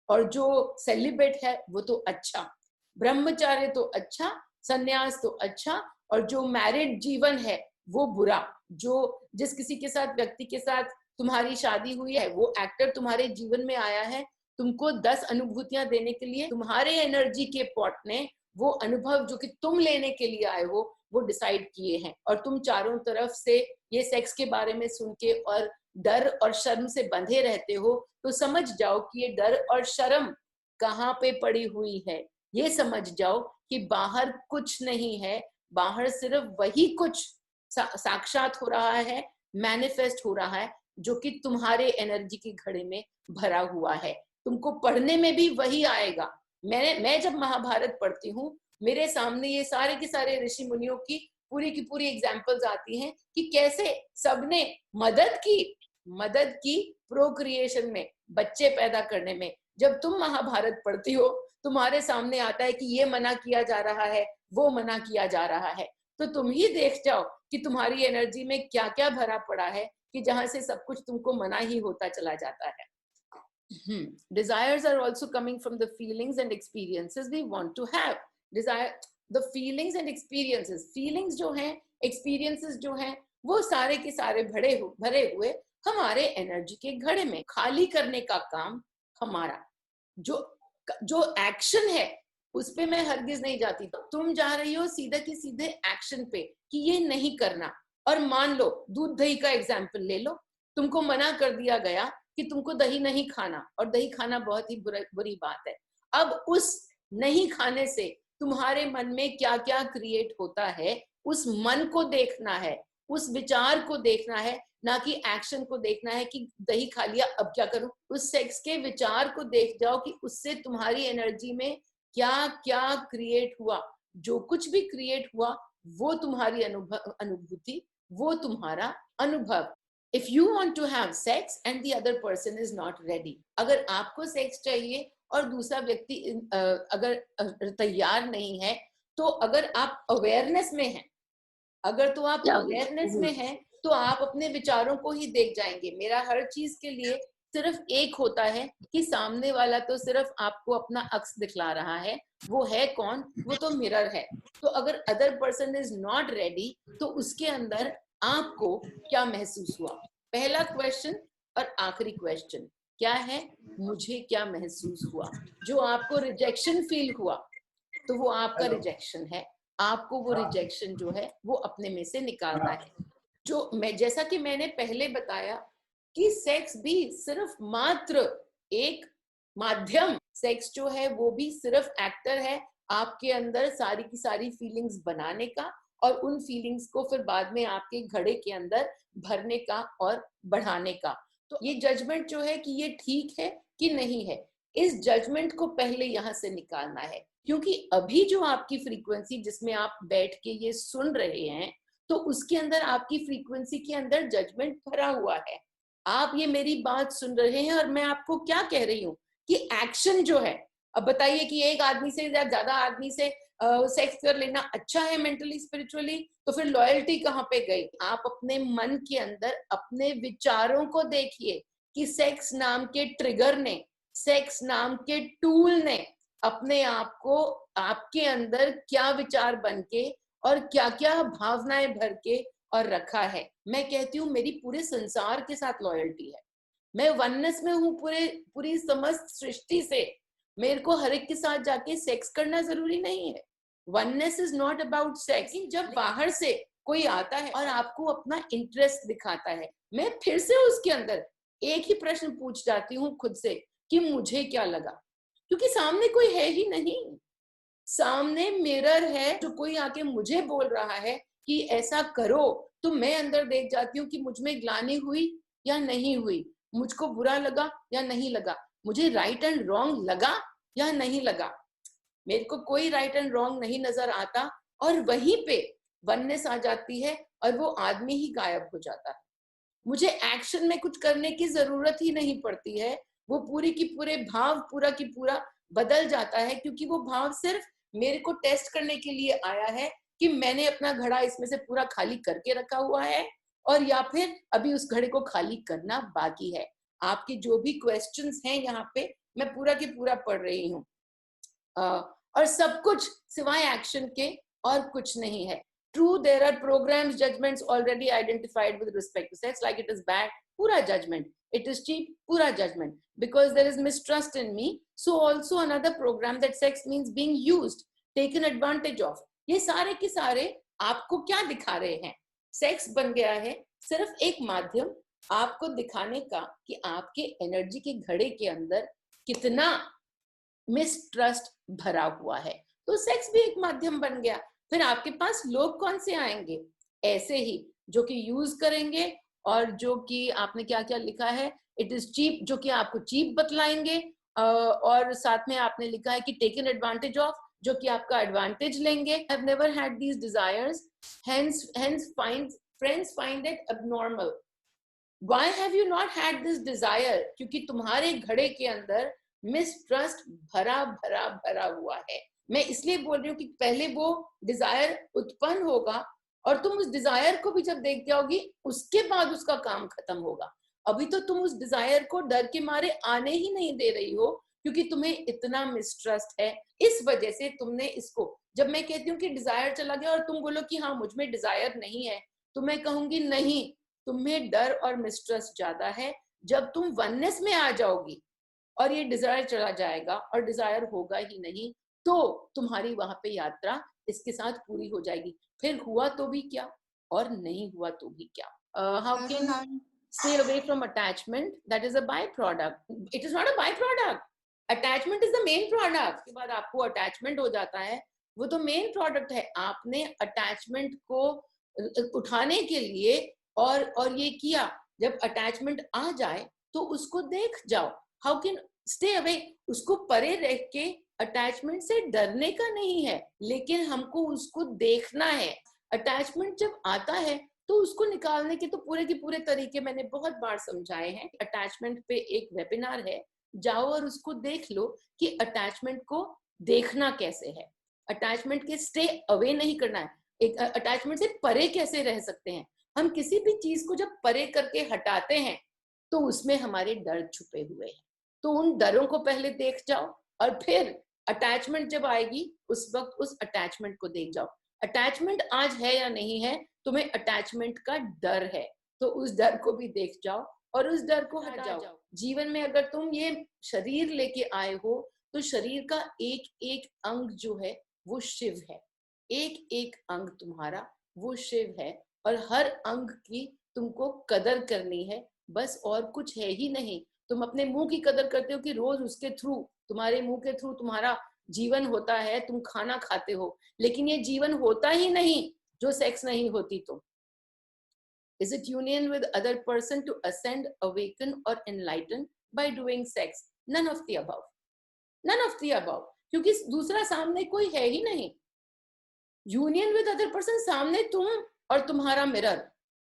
और जो सेलिब्रेट है वो तो अच्छा, ब्रह्मचार्य तो अच्छा, सन्यास तो अच्छा, और जो मैरिड जीवन है वो बुरा। जो जिस किसी के साथ, व्यक्ति के साथ तुम्हारी शादी हुई है, वो एक्टर तुम्हारे जीवन में आया है तुमको 10 अनुभूतियां देने के लिए। तुम्हारे एनर्जी के पॉट ने वो अनुभव जो कि तुम लेने के लिए आए हो वो डिसाइड किए हैं, और तुम चारों तरफ से ये सेक्स के बारे में सुन के और डर और शर्म से बंधे रहते हो, तो समझ जाओ कि ये डर और शर्म कहाँ पे पड़ी हुई है। ये समझ जाओ कि बाहर कुछ नहीं है, बाहर सिर्फ वही कुछ साक्षात हो रहा है, मैनिफेस्ट हो रहा है, जो कि तुम्हारे एनर्जी की घड़े में भरा हुआ है। तुमको पढ़ने में भी वही आएगा। मैं जब महाभारत पढ़ती हूँ, मेरे सामने ये सारे के सारे ऋषि मुनियों की पूरी एग्जाम्पल्स आती हैं कि कैसे सबने मदद की प्रोक्रिएशन में, बच्चे पैदा करने में। जब तुम महाभारत पढ़ती हो, तुम्हारे सामने आता है कि ये मना किया जा रहा है, वो मना किया जा रहा है, तो तुम ही देख जाओ कि तुम्हारी एनर्जी में क्या क्या भरा पड़ा है, कि जहां से सब कुछ तुमको मना ही होता चला जाता है। Desires are also coming from the feelings and experiences we want to have. Desire, the feelings and experiences, feelings जो हैं, experiences जो हैं, वो सारे के सारे भरे हुए हमारे एनर्जी के घड़े में। खाली करने का काम हमारा, जो एक्शन है उस पे मैं हरगिज नहीं जाती। तुम जा रही हो सीधा की सीधे एक्शन पे कि ये नहीं करना, और मान लो दूध दही का एग्जाम्पल ले लो, तुमको मना कर दिया गया कि तुमको दही नहीं खाना, और दही खाना बहुत ही बुरी बात है। अब उस नहीं खाने से तुम्हारे मन में क्या क्या क्रिएट होता है, उस मन को देखना है, उस विचार को देखना है, ना कि एक्शन को देखना है कि दही खा लिया अब क्या करूं। उस सेक्स के विचार को देख जाओ कि उससे तुम्हारी एनर्जी में क्या क्या क्रिएट हुआ। जो कुछ भी क्रिएट हुआ वो तुम्हारी अनुभूति, वो तुम्हारा अनुभव। If you want to have sex and the other person is not ready, अगर आपको सेक्स चाहिए और दूसरा व्यक्ति अगर तैयार नहीं है, तो अगर आप अवेयरनेस में हैं, अगर तो आप अवेयरनेस में हैं, तो आप अपने विचारों को ही देख जाएंगे। मेरा हर चीज के लिए सिर्फ एक होता है कि सामने वाला तो सिर्फ आपको अपना अक्स दिखला रहा है, वो है कौन? वो तो मिरर है। तो अगर other person is not ready, तो उसके अंदर आपको क्या महसूस हुआ? पहला क्वेश्चन और आखिरी क्वेश्चन क्या है? मुझे क्या महसूस हुआ? जो आपको रिजेक्शन फील हुआ, तो वो आपका रिजेक्शन है। आपको वो रिजेक्शन जो है वो अपने में से निकालना है। जो मैं, जैसा कि मैंने पहले बताया कि सेक्स भी सिर्फ मात्र एक माध्यम, सेक्स जो है वो भी सिर्फ एक्टर है आपके अंदर सारी की सारी फीलिंग्स बनाने का, और उन फीलिंग्स को फिर बाद में आपके घड़े के अंदर भरने का और बढ़ाने का। तो ये जजमेंट जो है कि ये ठीक है कि नहीं है, इस जजमेंट को पहले यहाँ से निकालना है। क्योंकि अभी जो आपकी फ्रीक्वेंसी जिसमें आप बैठ के ये सुन रहे हैं, तो उसके अंदर आपकी फ्रीक्वेंसी के अंदर जजमेंट भरा हुआ है। आप ये मेरी बात सुन रहे हैं और मैं आपको क्या कह रही हूँ कि एक्शन जो है, अब बताइए कि एक आदमी से या ज्यादा आदमी से सेक्स कर लेना अच्छा है मेंटली स्पिरिचुअली, तो फिर लॉयल्टी कहाँ पे गई? आप अपने मन के अंदर अपने विचारों को देखिए कि सेक्स नाम के ट्रिगर ने, सेक्स नाम के टूल ने अपने आप को आपके अंदर क्या विचार बन के और क्या क्या भावनाएं भर के और रखा है। मैं कहती हूँ मेरी पूरे संसार के साथ लॉयल्टी है, मैं वननेस में हूँ पूरी समस्त सृष्टि से। मेरे को हर एक के साथ जाके सेक्स करना जरूरी नहीं है। Oneness is not about sex. जब बाहर से कोई आता है और आपको अपना इंटरेस्ट दिखाता है, मैं फिर से उसके अंदर एक ही प्रश्न पूछ जाती हूँ खुद से कि मुझे क्या लगा, क्योंकि सामने कोई है ही नहीं। सामने मिरर है, जो कोई आके मुझे बोल रहा है कि ऐसा करो, तो मैं अंदर देख जाती हूँ कि मुझ में ग्लानि हुई या नहीं हुई, मुझको बुरा लगा या नहीं लगा, मुझे राइट एंड रॉन्ग लगा या नहीं लगा। मेरे को कोई राइट एंड रॉन्ग नहीं नजर आता, और वहीं पे वननेस आ जाती है और वो आदमी ही गायब हो जाता है। मुझे एक्शन में कुछ करने की जरूरत ही नहीं पड़ती है, वो पूरी की पूरे भाव पूरा की पूरा बदल जाता है, क्योंकि वो भाव सिर्फ मेरे को टेस्ट करने के लिए आया है कि मैंने अपना घड़ा इसमें से पूरा खाली करके रखा हुआ है, और या फिर अभी उस घड़े को खाली करना बाकी है। आपके जो भी क्वेश्चंस हैं यहाँ पे मैं पूरा की पूरा पढ़ रही हूँ, और सब कुछ सिवाय एक्शन के और कुछ नहीं है। True, there are programs, judgments already identified with respect to sex, like it is bad, pura judgment. It is cheap, pura judgment. Because there is mistrust in me, so also another program that sex means being used, taken advantage of. ये सारे के सारे आपको क्या दिखा रहे हैं? Sex बन गया है सिर्फ एक माध्यम आपको दिखाने का कि आपके एनर्जी के घड़े के अंदर कितना मिसट्रस्ट भरा हुआ है। तो सेक्स भी एक माध्यम बन गया। फिर आपके पास लोग कौन से आएंगे? ऐसे ही जो कि यूज करेंगे, और जो कि आपने क्या क्या लिखा है, इट इज चीप, जो कि आपको चीप बतलाएंगे, और साथ में आपने लिखा है कि टेकन एडवांटेज ऑफ, जो कि आपका एडवांटेज लेंगे। I have never had these desires, hence friends find it abnormal. Why have you not had this desire? क्योंकि तुम्हारे घड़े के अंदर मिसट्रस्ट भरा भरा भरा हुआ है। मैं इसलिए बोल रही हूँ कि पहले वो डिजायर उत्पन्न होगा, और तुम उस डिजायर को भी जब देख जाओगी उसके बाद उसका काम खत्म होगा। अभी तो तुम उस डिजायर को डर के मारे आने ही नहीं दे रही हो, क्योंकि तुम्हें इतना मिसट्रस्ट है। इस वजह से तुमने इसको, जब मैं कहती हूँ कि डिजायर चला गया और तुम बोलो कि हाँ मुझ में डिजायर नहीं है, तो मैं कहूंगी नहीं, तुम्हें डर और मिसट्रस्ट ज्यादा है। जब तुम वननेस में आ जाओगी और ये डिजायर चला जाएगा और डिजायर होगा ही नहीं, तो तुम्हारी वहां पे यात्रा इसके साथ पूरी हो जाएगी। फिर हुआ तो भी क्या और नहीं हुआ तो भी क्या। How can stay away from attachment? That is a byproduct. It is not a byproduct. Attachment is the main product. उसके बाद आपको attachment हो जाता है, वो तो मेन प्रोडक्ट है। आपने अटैचमेंट को उठाने के लिए और ये किया, जब अटैचमेंट आ जाए तो उसको देख जाओ। How can stay away? उसको परे रह के, अटैचमेंट से डरने का नहीं है, लेकिन हमको उसको देखना है। अटैचमेंट जब आता है तो उसको निकालने के तो पूरे के पूरे तरीके मैंने बहुत बार समझाए हैं। अटैचमेंट पे एक वेबिनार है, जाओ और उसको देख लो कि अटैचमेंट को देखना कैसे है। अटैचमेंट के स्टे अवे नहीं करना है, एक अटैचमेंट से परे कैसे रह सकते हैं। हम किसी भी चीज को जब परे करके हटाते हैं तो उसमें हमारे डर छुपे हुए हैं। तो उन डरों को पहले देख जाओ, और फिर अटैचमेंट जब आएगी उस वक्त उस अटैचमेंट को देख जाओ। अटैचमेंट आज है या नहीं है, तुम्हें अटैचमेंट का डर है, तो उस डर को भी देख जाओ और उस डर को हटा जाओ। जीवन में अगर तुम ये शरीर लेके आए हो, तो शरीर का एक एक अंग जो है वो शिव है। एक एक अंग तुम्हारा वो शिव है, और हर अंग की तुमको कदर करनी है, बस और कुछ है ही नहीं। तुम अपने मुंह की कदर करते हो कि रोज उसके थ्रू, तुम्हारे मुंह के थ्रू तुम्हारा जीवन होता है, तुम खाना खाते हो, लेकिन ये जीवन होता ही नहीं जो सेक्स नहीं होती तो। Is it union with other person to ascend, awaken or enlighten by doing sex? None of the above. None of the above. क्योंकि दूसरा सामने कोई है ही नहीं। यूनियन विद अदर पर्सन, सामने तुम और तुम्हारा मिरर।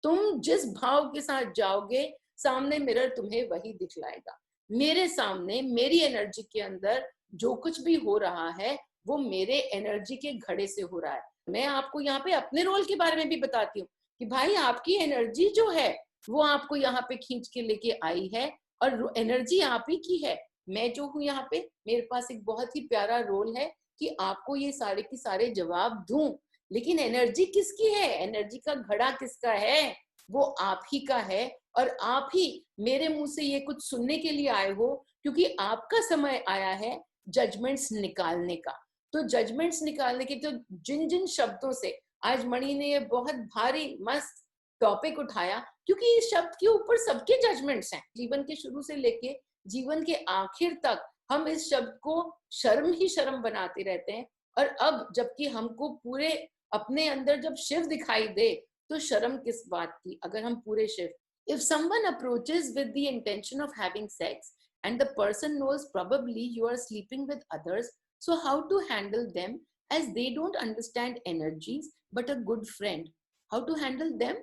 तुम जिस भाव के साथ जाओगे, सामने मिरर तुम्हें वही दिखलाएगा। मेरे सामने मेरी एनर्जी के अंदर जो कुछ भी हो रहा है वो मेरे एनर्जी के घड़े से हो रहा है। मैं आपको यहाँ पे अपने रोल के बारे में भी बताती हूँ कि भाई आपकी एनर्जी जो है वो आपको यहाँ पे खींच के लेके आई है, और एनर्जी आप ही की है। मैं जो हूँ यहाँ पे, मेरे पास एक बहुत ही प्यारा रोल है कि आपको ये सारे के सारे जवाब दूं, लेकिन एनर्जी किसकी है, एनर्जी का घड़ा किसका है, वो आप ही का है। और आप ही मेरे मुंह से ये कुछ सुनने के लिए आए हो, क्योंकि आपका समय आया है जजमेंट्स निकालने का। तो जजमेंट्स निकालने के, तो जिन जिन शब्दों से आज मणि ने ये बहुत भारी मस्त टॉपिक उठाया, क्योंकि इस शब्द के ऊपर सबके जजमेंट्स हैं। जीवन के शुरू से लेके जीवन के आखिर तक हम इस शब्द को शर्म ही शर्म बनाते रहते हैं, और अब जबकि हमको पूरे अपने अंदर जब शिव दिखाई दे तो शर्म किस बात की, अगर हम पूरे Shiv. If someone approaches with the intention of having sex and the person knows probably you are sleeping with others, so how to handle them as they don't understand energies but a good friend? How to handle them?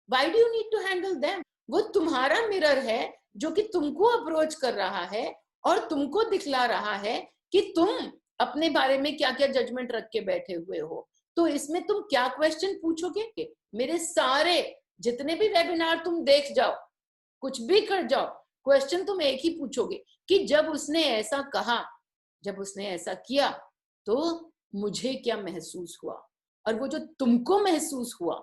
Why do you need to handle them? वो तुम्हारा mirror है जो कि तुमको approach कर रहा है और तुमको दिखला रहा है कि तुम अपने बारे में क्या क्या जजमेंट रख के बैठे हुए हो. तो इसमें तुम क्या क्वेश्चन पूछोगे? मेरे सारे जितने भी वेबिनार तुम देख जाओ, कुछ भी कर जाओ, क्वेश्चन तुम एक ही पूछोगे कि जब उसने ऐसा कहा, जब उसने ऐसा किया तो मुझे क्या महसूस हुआ. और वो जो तुमको महसूस हुआ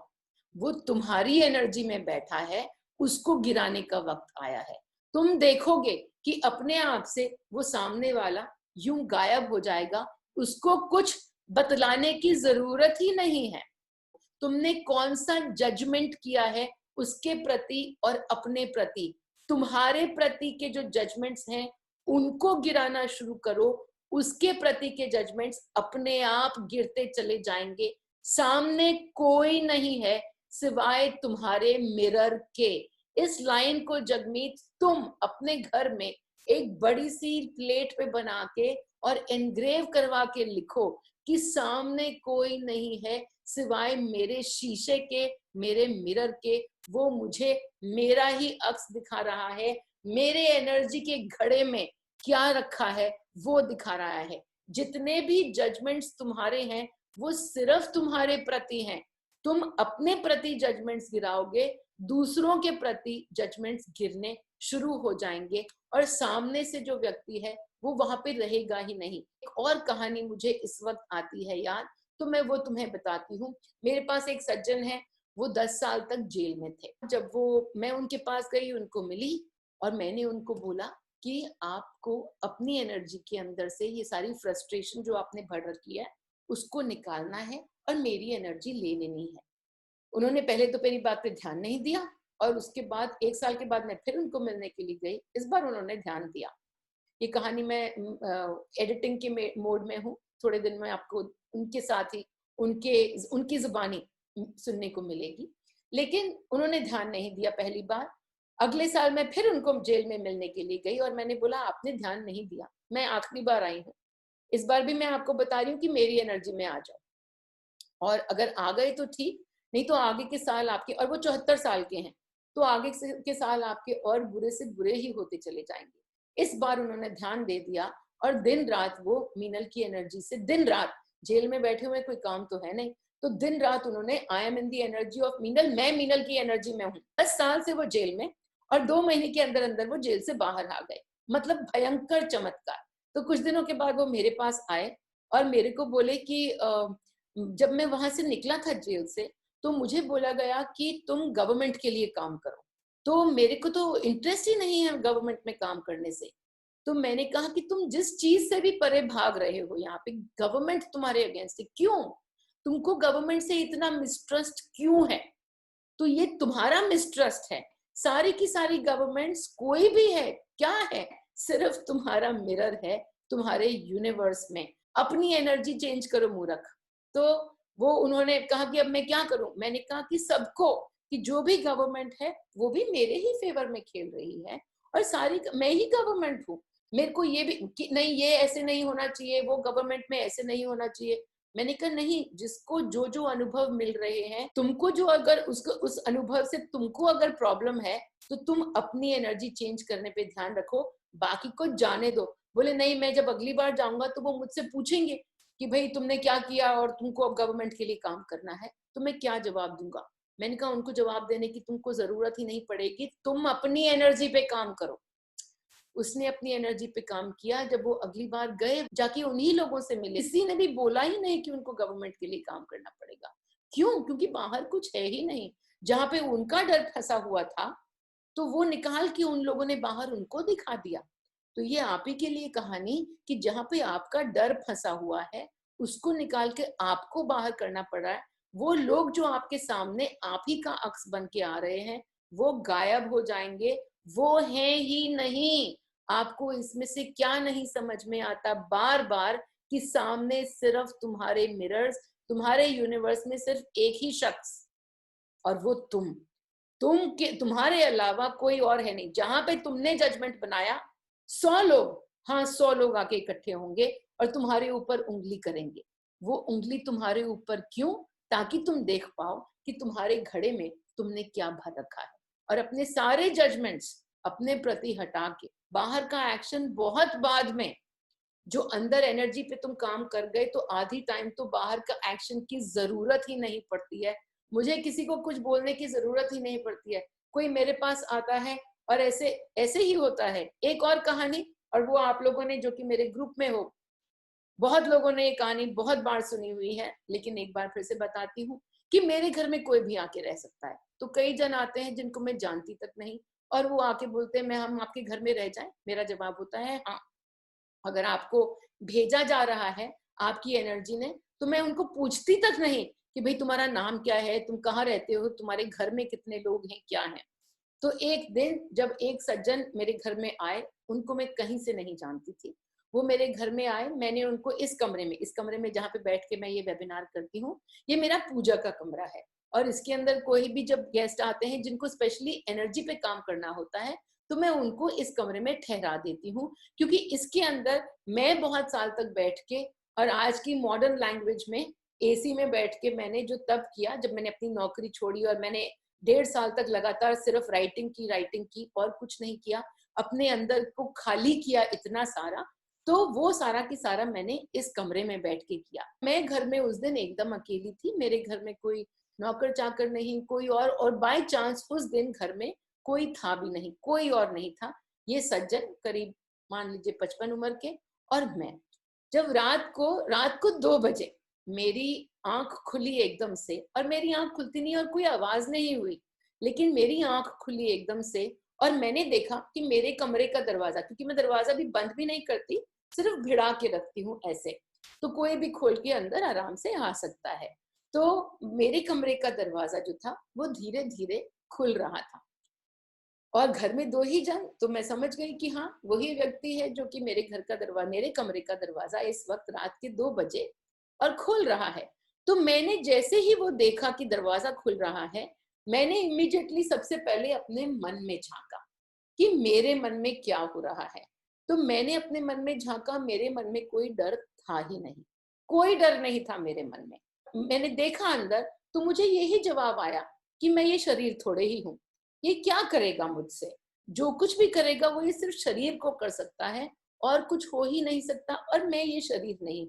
वो तुम्हारी एनर्जी में बैठा है, उसको गिराने का वक्त आया है. तुम देखोगे कि अपने आप से वो सामने वाला यूं गायब हो जाएगा, उसको कुछ बतलाने की जरूरत ही नहीं है. तुमने कौन सा जजमेंट किया है उसके प्रति और अपने प्रति. तुम्हारे प्रति के जो जजमेंट्स हैं उनको गिराना शुरू करो, उसके प्रति के जजमेंट्स अपने आप गिरते चले जाएंगे. सामने कोई नहीं है सिवाय तुम्हारे मिरर के. इस लाइन को जगमीत तुम अपने घर में एक बड़ी सी प्लेट पे बना के और एनग्रेव करवा के लिखो कि सामने कोई नहीं है सिवाय मेरे शीशे के, मेरे मिरर के. वो मुझे मेरा ही अक्स दिखा रहा है, मेरे एनर्जी के घड़े में क्या रखा है वो दिखा रहा है. जितने भी जजमेंट्स तुम्हारे हैं वो सिर्फ तुम्हारे प्रति हैं. तुम अपने प्रति जजमेंट्स गिराओगे, दूसरों के प्रति जजमेंट्स गिरने शुरू हो जाएंगे और सामने से जो व्यक्ति है वो वहां पे रहेगा ही नहीं. एक और कहानी मुझे इस वक्त आती है याद, तो मैं वो तुम्हें बताती हूँ. मेरे पास एक सज्जन है, वो 10 साल तक जेल में थे. जब वो मैं उनके पास गई, उनको मिली और मैंने उनको बोला कि आपको अपनी एनर्जी के अंदर से ये सारी फ्रस्ट्रेशन जो आपने भर रखी है उसको निकालना है और मेरी एनर्जी ले लेनी है. उन्होंने पहले तो मेरी बात पे ध्यान नहीं दिया और उसके बाद 1 साल के बाद मैं फिर उनको मिलने के लिए गई. इस बार उन्होंने ध्यान दिया. ये कहानी मैं एडिटिंग के मोड में हूँ, थोड़े दिन में आपको उनके साथ ही उनकी जुबानी सुनने को मिलेगी. लेकिन उन्होंने ध्यान नहीं दिया पहली बार. अगले साल मैं फिर उनको जेल में मिलने के लिए गई और मैंने बोला आपने ध्यान नहीं दिया, मैं आखिरी बार आई हूँ, इस बार भी मैं आपको बता रही हूँ कि मेरी एनर्जी में आ जाओ और अगर आ गए तो ठीक, नहीं तो आगे के साल आपके, और वो 74 साल के हैं, तो आगे के साल आपके और बुरे से बुरे ही होते चले जाएंगे. इस बार उन्होंने ध्यान दे दिया और दिन रात वो मीनल की एनर्जी से, दिन रात जेल में बैठे हुए कोई काम तो है नहीं, तो दिन रात उन्होंने I am in the energy of Meenal, मैं मीनल की एनर्जी में हूँ. 10 साल से वो जेल में और 2 महीने के अंदर अंदर वो जेल से बाहर आ गए. मतलब भयंकर चमत्कार. तो कुछ दिनों के बाद वो मेरे पास आए और मेरे को बोले कि जब मैं वहां से निकला था जेल से तो मुझे बोला गया कि तुम गवर्नमेंट के लिए काम करो. तो मेरे को तो इंटरेस्ट ही नहीं है गवर्नमेंट में काम करने से. तो मैंने कहा कि तुम जिस चीज से भी परे भाग रहे हो, यहाँ पे गवर्नमेंट तुम्हारे अगेंस्ट है, क्यों? तुमको गवर्नमेंट से इतना मिसट्रस्ट क्यों है? तो ये तुम्हारा मिसट्रस्ट है. सारी की सारी गवर्नमेंट्स कोई भी है क्या है, सिर्फ तुम्हारा मिरर है तुम्हारे यूनिवर्स में. अपनी एनर्जी चेंज करो मूर्ख. तो वो उन्होंने कहा कि अब मैं क्या करूं. मैंने कहा कि सबको, कि जो भी गवर्नमेंट है वो भी मेरे ही फेवर में खेल रही है और सारी मैं ही गवर्नमेंट हूँ. मेरे को ये भी कि नहीं ये ऐसे नहीं होना चाहिए, वो गवर्नमेंट में ऐसे नहीं होना चाहिए. मैंने कहा नहीं, जिसको जो जो अनुभव मिल रहे हैं, तुमको जो अगर उसको उस अनुभव से तुमको अगर प्रॉब्लम है तो तुम अपनी एनर्जी चेंज करने पे ध्यान रखो, बाकी को जाने दो. बोले नहीं, मैं जब अगली बार जाऊंगा तो वो मुझसे पूछेंगे कि भाई तुमने क्या किया और तुमको अब गवर्नमेंट के लिए काम करना है, तो मैं क्या जवाब दूंगा. मैंने कहा उनको जवाब देने की तुमको जरूरत ही नहीं पड़ेगी, तुम अपनी एनर्जी पे काम करो. उसने अपनी एनर्जी पे काम किया. जब वो अगली बार गए जाके उन्हीं लोगों से मिले, किसी ने भी बोला ही नहीं कि उनको गवर्नमेंट के लिए काम करना पड़ेगा. क्यों? क्योंकि बाहर कुछ है ही नहीं. जहाँ पे उनका डर फंसा हुआ था तो वो निकाल के उन लोगों ने बाहर उनको दिखा दिया. तो ये आप ही के लिए कहानी कि जहाँ पे आपका डर फंसा हुआ है उसको निकाल के आपको बाहर करना पड़ रहा है. वो लोग जो आपके सामने आप ही का अक्स बन के आ रहे हैं वो गायब हो जाएंगे, वो है ही नहीं. आपको इसमें से क्या नहीं समझ में आता बार बार कि सामने सिर्फ तुम्हारे मिरर्स, तुम्हारे यूनिवर्स में सिर्फ एक ही शख्स, और वो तुम्हारे अलावा कोई और है नहीं। जहां पे तुमने जजमेंट बनाया, 100 लोग, हाँ 100 लोग आके इकट्ठे होंगे और तुम्हारे ऊपर उंगली करेंगे। वो उंगली तुम्हारे ऊपर क्यों? ताकि तुम देख पाओ कि तुम्हारे घड़े में तुमने क्या भर रखा है, और अपने सारे जजमेंट्स अपने प्रति हटा के बाहर का एक्शन बहुत बाद में। जो अंदर एनर्जी पे तुम काम कर गए तो आधी टाइम तो बाहर का एक्शन की जरूरत ही नहीं पड़ती है। मुझे किसी को कुछ बोलने की जरूरत ही नहीं पड़ती है। कोई मेरे पास आता है और ऐसे ऐसे ही होता है। एक और कहानी, और वो आप लोगों ने जो कि मेरे ग्रुप में हो, बहुत लोगों ने ये कहानी बहुत बार सुनी हुई है, लेकिन एक बार फिर से बताती हूँ कि मेरे घर में कोई भी आके रह सकता है। तो कई जन आते हैं जिनको मैं जानती तक नहीं, और वो आके बोलते हैं मैं हम आपके घर में रह जाएं। मेरा जवाब होता है हाँ। अगर आपको भेजा जा रहा है आपकी एनर्जी ने, तो मैं उनको पूछती तक नहीं कि भाई तुम्हारा नाम क्या है, तुम कहाँ रहते हो, तुम्हारे घर में कितने लोग हैं, क्या है। तो एक दिन जब एक सज्जन मेरे घर में आए, उनको मैं कहीं से नहीं जानती थी, वो मेरे घर में आए। मैंने उनको इस कमरे में जहाँ पे बैठ के मैं ये वेबिनार करती हूँ, ये मेरा पूजा का कमरा है। और इसके अंदर कोई भी जब गेस्ट आते हैं जिनको स्पेशली एनर्जी पे काम करना होता है, तो मैं उनको इस कमरे में ठहरा देती हूँ, क्योंकि इसके अंदर मैं बहुत साल तक बैठ के, और आज की मॉडर्न लैंग्वेज में एसी में बैठ के मैंने जो तब किया, जब मैंने अपनी नौकरी छोड़ी और मैंने 1.5 साल तक लगातार सिर्फ राइटिंग की और कुछ नहीं किया, अपने अंदर को खाली किया इतना सारा, तो वो सारा की सारा मैंने इस कमरे में बैठ के किया। मैं घर में उस दिन एकदम अकेली थी, मेरे घर में कोई नौकर चाकर नहीं, कोई और बाय चांस उस दिन घर में कोई था भी नहीं, कोई और नहीं था। ये सज्जन करीब मान लीजिए 55 उम्र के, और मैं। जब रात को 2 बजे मेरी आंख खुली एकदम से, और मेरी आंख खुलती नहीं और कोई आवाज नहीं हुई, लेकिन मेरी आंख खुली एकदम से, और मैंने देखा कि मेरे कमरे का दरवाजा, क्योंकि मैं दरवाजा भी बंद भी नहीं करती, सिर्फ भिड़ा के रखती हूँ ऐसे, तो कोई भी खोल के अंदर आराम से आ सकता है। तो मेरे कमरे का दरवाजा जो था वो धीरे धीरे खुल रहा था, और घर में 2 ही जन, तो मैं समझ गई कि हाँ वही व्यक्ति है जो कि मेरे कमरे का दरवाजा इस वक्त रात के 2 बजे और खुल रहा है। तो मैंने जैसे ही वो देखा कि दरवाजा खुल रहा है, मैंने इमीडिएटली सबसे पहले अपने मन में झांका कि मेरे मन में क्या हो रहा है। तो मैंने अपने मन में झांका, मेरे मन में कोई डर था ही नहीं, कोई डर नहीं था मेरे मन में। मैंने देखा अंदर, तो मुझे यही जवाब आया कि मैं ये शरीर थोड़े ही हूँ, ये क्या करेगा मुझसे, जो कुछ भी करेगा वो ये सिर्फ शरीर को कर सकता है, और कुछ हो ही नहीं सकता, और मैं ये शरीर नहीं,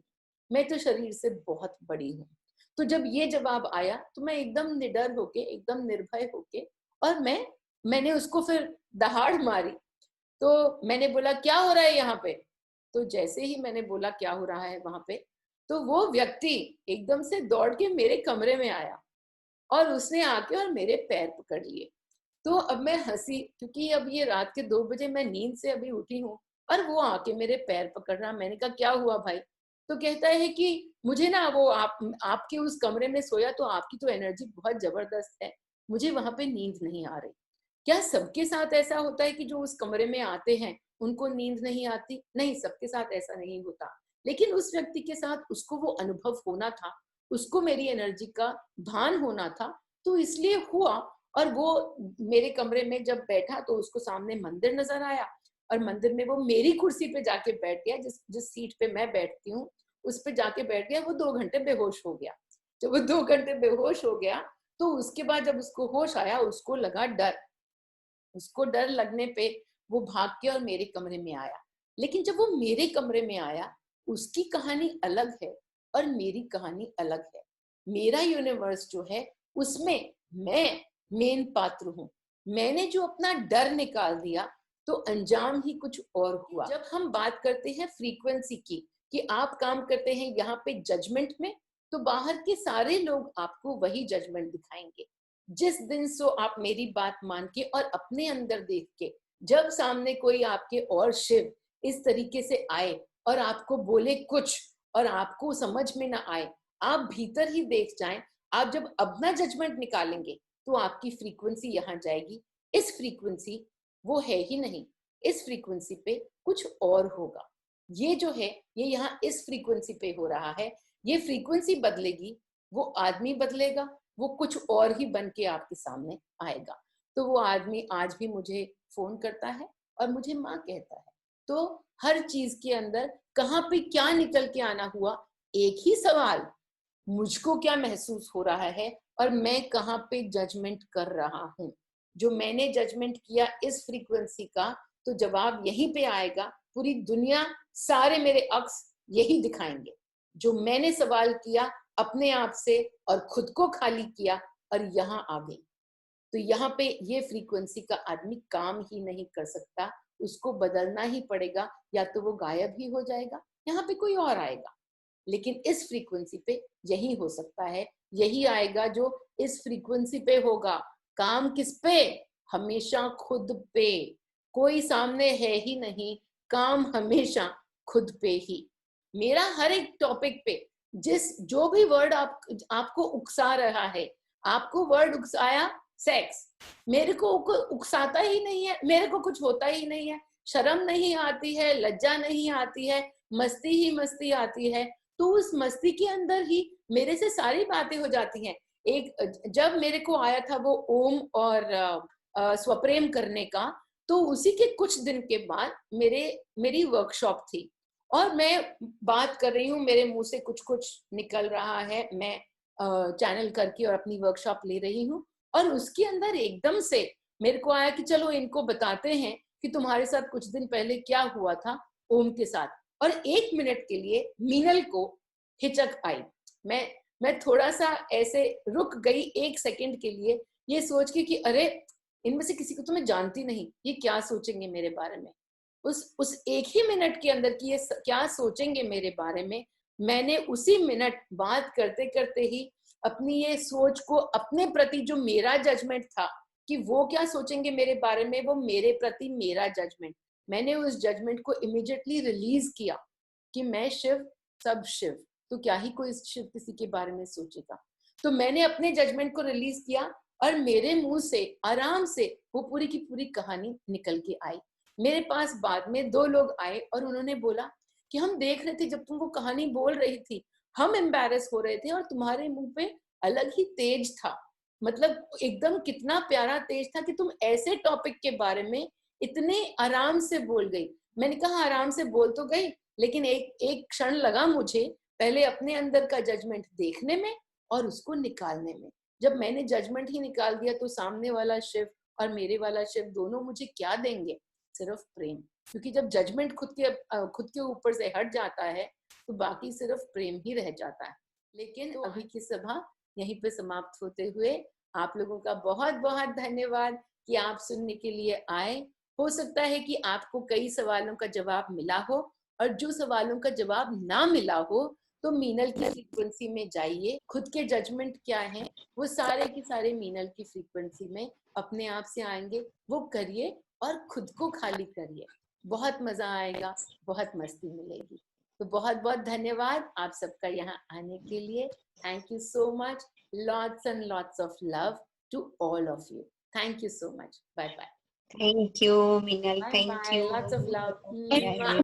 मैं तो शरीर से बहुत बड़ी हूँ। तो जब ये जवाब आया तो मैं एकदम निडर होके, एकदम निर्भय होके, और मैंने उसको फिर दहाड़ मारी। तो मैंने बोला क्या हो रहा है यहाँ पे? तो जैसे ही मैंने बोला क्या हो रहा है वहां पे, तो वो व्यक्ति एकदम से दौड़ के मेरे कमरे में आया, और उसने आके और मेरे पैर पकड़ लिए। तो अब मैं हंसी, क्योंकि अब ये रात के 2 बजे मैं नींद से अभी उठी हूँ, और वो आके मेरे पैर पकड़ रहा। मैंने कहा क्या हुआ भाई? तो कहता है कि मुझे ना वो आपके उस कमरे में सोया तो आपकी तो एनर्जी बहुत जबरदस्त है, मुझे वहां पे नींद नहीं आ रही। क्या सबके साथ ऐसा होता है कि जो उस कमरे में आते हैं उनको नींद नहीं आती? नहीं, सबके साथ ऐसा नहीं होता, लेकिन उस व्यक्ति के साथ उसको वो अनुभव होना था, उसको मेरी एनर्जी का भान होना था, तो इसलिए हुआ। और वो मेरे कमरे में जब बैठा तो उसको सामने मंदिर नजर आया, और मंदिर में वो मेरी कुर्सी पे जाके बैठ गया, जिस जिस सीट पे मैं बैठती हूँ उस पे जाके बैठ गया। वो 2 घंटे बेहोश हो गया। जब वो 2 घंटे बेहोश हो गया, तो उसके बाद जब उसको होश आया, उसको लगा डर। उसको डर लगने पे वो भाग के और मेरे कमरे में आया। लेकिन जब वो मेरे कमरे में आया, उसकी कहानी अलग है और मेरी कहानी अलग है। मेरा यूनिवर्स जो है उसमें मैं मेन पात्र हूँ। मैंने जो अपना डर निकाल दिया तो अंजाम ही कुछ और हुआ। जब हम बात करते हैं फ्रीक्वेंसी की, कि आप काम करते हैं यहाँ पे जजमेंट में, तो बाहर के सारे लोग आपको वही जजमेंट दिखाएंगे। जिस दिन सो आप मेरी बात मान के और अपने अंदर देख के, जब सामने कोई आपके और शिव इस तरीके से आए और आपको बोले कुछ और आपको समझ में ना आए, आप भीतर ही देख जाएं, आप जब अपना जजमेंट निकालेंगे तो आपकी फ्रीक्वेंसी यहाँ जाएगी। इस फ्रीक्वेंसी वो है ही नहीं, इस फ्रीक्वेंसी पे कुछ और होगा। ये जो है ये यहाँ इस फ्रीक्वेंसी पे हो रहा है, ये फ्रीक्वेंसी बदलेगी, वो आदमी बदलेगा, वो कुछ और ही बन के आपके सामने आएगा। तो वो आदमी आज भी मुझे फोन करता है और मुझे माँ कहता है। तो हर चीज के अंदर कहाँ पे क्या निकल के आना हुआ, एक ही सवाल, मुझको क्या महसूस हो रहा है और मैं कहाँ पे जजमेंट कर रहा हूँ। जो मैंने जजमेंट किया इस फ्रीक्वेंसी का, तो जवाब यहीं पे आएगा। पूरी दुनिया, सारे मेरे अक्स यही दिखाएंगे। जो मैंने सवाल किया अपने आप से और खुद को खाली किया और यहाँ आ गई। तो यहाँ पे ये फ्रीक्वेंसी का आदमी काम ही नहीं कर सकता, उसको बदलना ही पड़ेगा, या तो वो गायब ही हो जाएगा, यहाँ पे कोई और आएगा। लेकिन इस फ्रीक्वेंसी पे यही हो सकता है, यही आएगा जो इस फ्रीक्वेंसी पे होगा। काम किस पे? हमेशा खुद पे। कोई सामने है ही नहीं, काम हमेशा खुद पे ही। मेरा हर एक टॉपिक पे जो भी वर्ड आपको उकसा रहा है, आपको वर्ड उकसाया सेक्स, मेरे को उकसाता ही नहीं है, मेरे को कुछ होता ही नहीं है, शर्म नहीं आती है, लज्जा नहीं आती है, मस्ती ही मस्ती आती है। तो उस मस्ती के अंदर ही मेरे से सारी बातें हो जाती हैं। एक जब मेरे को आया था वो ओम और स्वप्रेम करने का, तो उसी के कुछ दिन के बाद मेरी वर्कशॉप थी और मैं बात कर रही हूँ, मेरे मुंह से कुछ कुछ निकल रहा है, मैं चैनल करके और अपनी वर्कशॉप ले रही हूँ। और उसके अंदर एकदम से मेरे को आया कि चलो इनको बताते हैं कि तुम्हारे साथ कुछ दिन पहले क्या हुआ था ओम के साथ। और 1 मिनट के लिए मीनल को हिचक आई। मैं थोड़ा सा ऐसे रुक गई 1 सेकंड के लिए, ये सोच के कि अरे इनमें से किसी को तो मैं जानती नहीं, ये क्या सोचेंगे मेरे बारे में। उस एक ही मिनट के अंदर कि ये क्या सोचेंगे मेरे बारे में, मैंने उसी मिनट बात करते करते ही अपनी ये सोच को, अपने प्रति जो मेरा जजमेंट था कि वो क्या सोचेंगे मेरे बारे में, वो मेरे प्रति मेरा जजमेंट, मैंने उस जजमेंट को इमीडिएटली रिलीज किया कि मैं शिव, सब शिव, तो क्या ही कोई शिव किसी के बारे में सोचेगा। तो मैंने अपने जजमेंट को रिलीज किया और मेरे मुंह से आराम से वो पूरी की पूरी कहानी निकल के आई। मेरे पास बाद में 2 लोग आए और उन्होंने बोला कि हम देख रहे थे जब तुम वो कहानी बोल रही थी, हम एम्बैरस हो रहे थे और तुम्हारे मुंह पे अलग ही तेज था, मतलब एकदम कितना प्यारा तेज था कि तुम ऐसे टॉपिक के बारे में इतने आराम से बोल गई। मैंने कहा आराम से बोल तो गई, लेकिन एक क्षण लगा मुझे पहले अपने अंदर का जजमेंट देखने में और उसको निकालने में। जब मैंने जजमेंट ही निकाल दिया तो सामने वाला शिव और मेरे वाला शिव दोनों मुझे क्या देंगे? सिर्फ प्रेम। क्योंकि जब जजमेंट खुद के ऊपर से हट जाता है तो बाकी सिर्फ प्रेम ही रह जाता है। लेकिन तो अभी की सभा यहीं पे समाप्त होते हुए आप लोगों का बहुत बहुत धन्यवाद कि आप सुनने के लिए आए। हो सकता है कि आपको कई सवालों का जवाब मिला हो, और जो सवालों का जवाब ना मिला हो तो मीनल की फ्रीक्वेंसी में जाइए। खुद के जजमेंट क्या है वो सारे के सारे मीनल की फ्रीक्वेंसी में अपने आप से आएंगे, वो करिए और खुद को खाली करिए, बहुत मजा आएगा, बहुत मस्ती मिलेगी। तो बहुत बहुत धन्यवाद आप सबका यहाँ आने के लिए। Thank you so much, lots and lots of love to all of you. Thank you so much. Bye bye. Thank you, Minal. Bye Thank bye. you. Lots of love. Bye.